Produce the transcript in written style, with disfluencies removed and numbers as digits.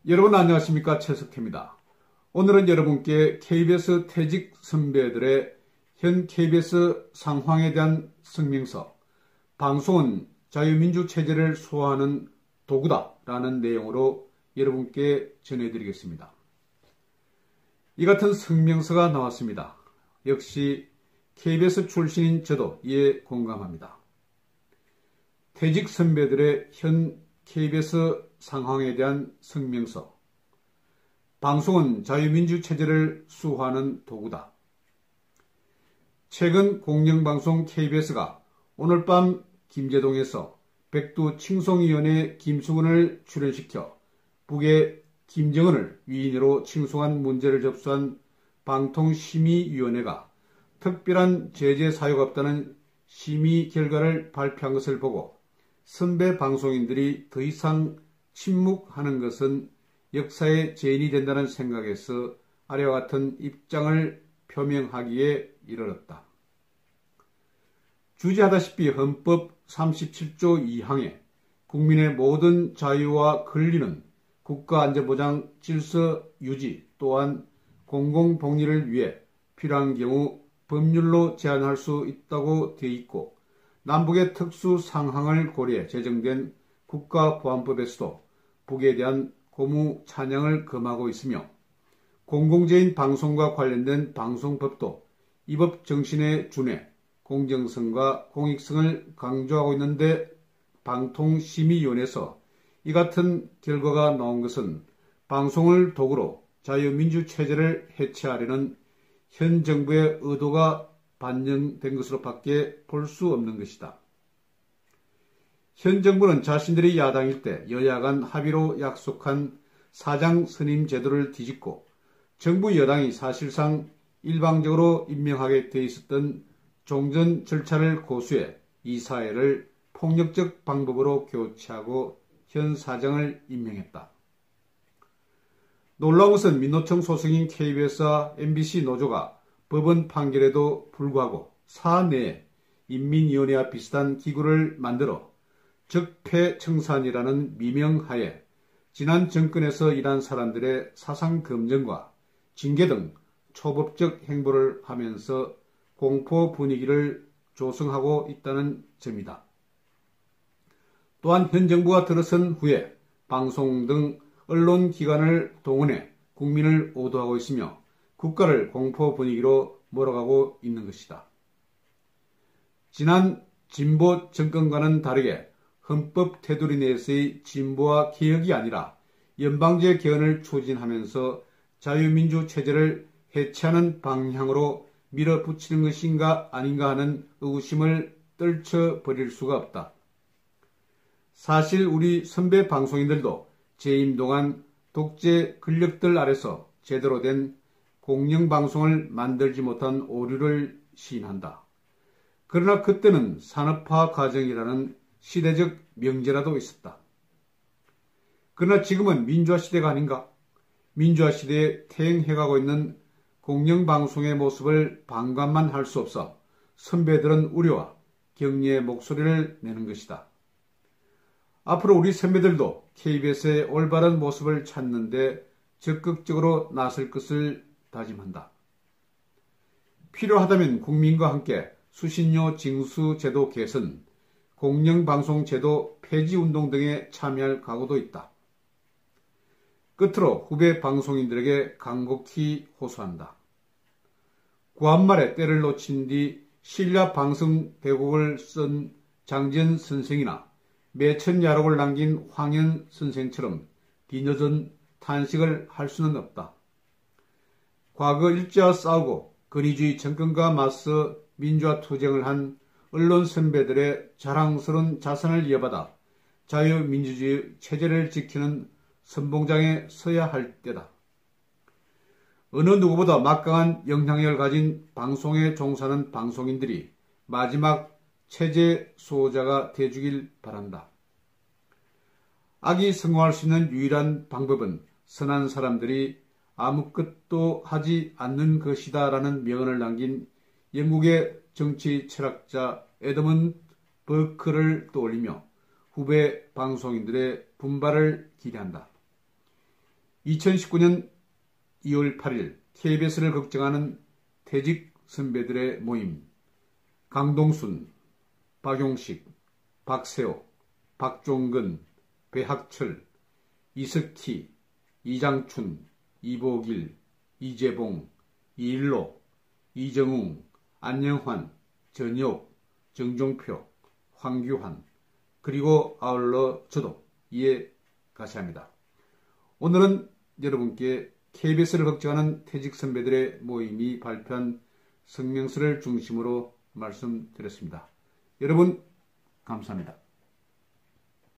여러분 안녕하십니까, 최석태입니다. 오늘은 여러분께 KBS 퇴직 선배들의 현 KBS 상황에 대한 성명서, 방송은 자유민주체제를 수호하는 도구다 라는 내용으로 여러분께 전해드리겠습니다. 이 같은 성명서가 나왔습니다. 역시 KBS 출신인 저도 이에 공감합니다. 퇴직 선배들의 현 KBS 상황에 대한 성명서, 방송은 자유민주체제를 수호하는 도구다. 최근 공영방송 KBS가 오늘 밤 김제동에서 백두 칭송위원회 김수근을 출연시켜 북의 김정은을 위인으로 칭송한 문제를 접수한 방통심의위원회가 특별한 제재 사유가 없다는 심의 결과를 발표한 것을 보고 선배 방송인들이 더 이상 침묵하는 것은 역사의 죄인이 된다는 생각에서 아래와 같은 입장을 표명하기에 이르렀다. 주지하다시피 헌법 37조 2항에 국민의 모든 자유와 권리는 국가안전보장 질서 유지 또한 공공복리를 위해 필요한 경우 법률로 제한할 수 있다고 되어 있고, 남북의 특수 상황을 고려해 제정된 국가보안법에서도 북에 대한 고무 찬양을 금하고 있으며, 공공재인 방송과 관련된 방송법도 이 법 정신에 준해 공정성과 공익성을 강조하고 있는데, 방통심의위원회에서 이 같은 결과가 나온 것은 방송을 도구로 자유민주체제를 해체하려는 현 정부의 의도가 반영된 것으로 밖에 볼 수 없는 것이다. 현 정부는 자신들이 야당일 때 여야 간 합의로 약속한 사장 선임 제도를 뒤집고 정부 여당이 사실상 일방적으로 임명하게 돼 있었던 종전 절차를 고수해 이 사회를 폭력적 방법으로 교체하고 현 사장을 임명했다. 놀라운 것은 민노총 소속인 KBS와 MBC 노조가 법원 판결에도 불구하고 사내에 인민위원회와 비슷한 기구를 만들어 적폐청산이라는 미명하에 지난 정권에서 일한 사람들의 사상검증과 징계 등 초법적 행보를 하면서 공포 분위기를 조성하고 있다는 점이다. 또한 현 정부가 들어선 후에 방송 등 언론기관을 동원해 국민을 오도하고 있으며 국가를 공포 분위기로 몰아가고 있는 것이다. 지난 진보 정권과는 다르게 헌법 테두리 내에서의 진보와 개혁이 아니라 연방제 개헌을 추진하면서 자유민주체제를 해체하는 방향으로 밀어붙이는 것인가 아닌가 하는 의구심을 떨쳐버릴 수가 없다. 사실 우리 선배 방송인들도 재임 동안 독재 권력들 아래서 제대로 된 공영방송을 만들지 못한 오류를 시인한다. 그러나 그때는 산업화 과정이라는 시대적 명제라도 있었다. 그러나 지금은 민주화 시대가 아닌가? 민주화 시대에 퇴행해가고 있는 공영방송의 모습을 방관만 할 수 없어 선배들은 우려와 격려의 목소리를 내는 것이다. 앞으로 우리 선배들도 KBS의 올바른 모습을 찾는데 적극적으로 나설 것을 다짐한다. 필요하다면 국민과 함께 수신료 징수 제도 개선, 공영방송 제도 폐지 운동 등에 참여할 각오도 있다. 끝으로 후배 방송인들에게 간곡히 호소한다. 구한말에 때를 놓친 뒤 신라 방송 대국을 쓴 장지연 선생이나 매천야록을 남긴 황현 선생처럼 뒤늦은 탄식을 할 수는 없다. 과거 일제와 싸우고 권위주의 정권과 맞서 민주화 투쟁을 한 언론 선배들의 자랑스러운 자산을 이어받아 자유민주주의 체제를 지키는 선봉장에 서야 할 때다. 어느 누구보다 막강한 영향력을 가진 방송에 종사하는 방송인들이 마지막 체제 수호자가 되어주길 바란다. 악이 성공할 수 있는 유일한 방법은 선한 사람들이 아무것도 하지 않는 것이다 라는 명언을 남긴 영국의 정치 철학자 에드먼드 버크를 떠올리며 후배 방송인들의 분발을 기대한다. 2019년 2월 8일 KBS를 걱정하는 퇴직 선배들의 모임. 강동순, 박용식, 박세호, 박종근, 배학철, 이석희, 이장춘, 이보길, 이재봉, 이일로, 이정웅, 안영환, 전혁, 정종표, 황규환, 그리고 아울러 저도 이에 가시합니다. 오늘은 여러분께 KBS를 걱정하는 퇴직 선배들의 모임이 발표한 성명서를 중심으로 말씀드렸습니다. 여러분 감사합니다.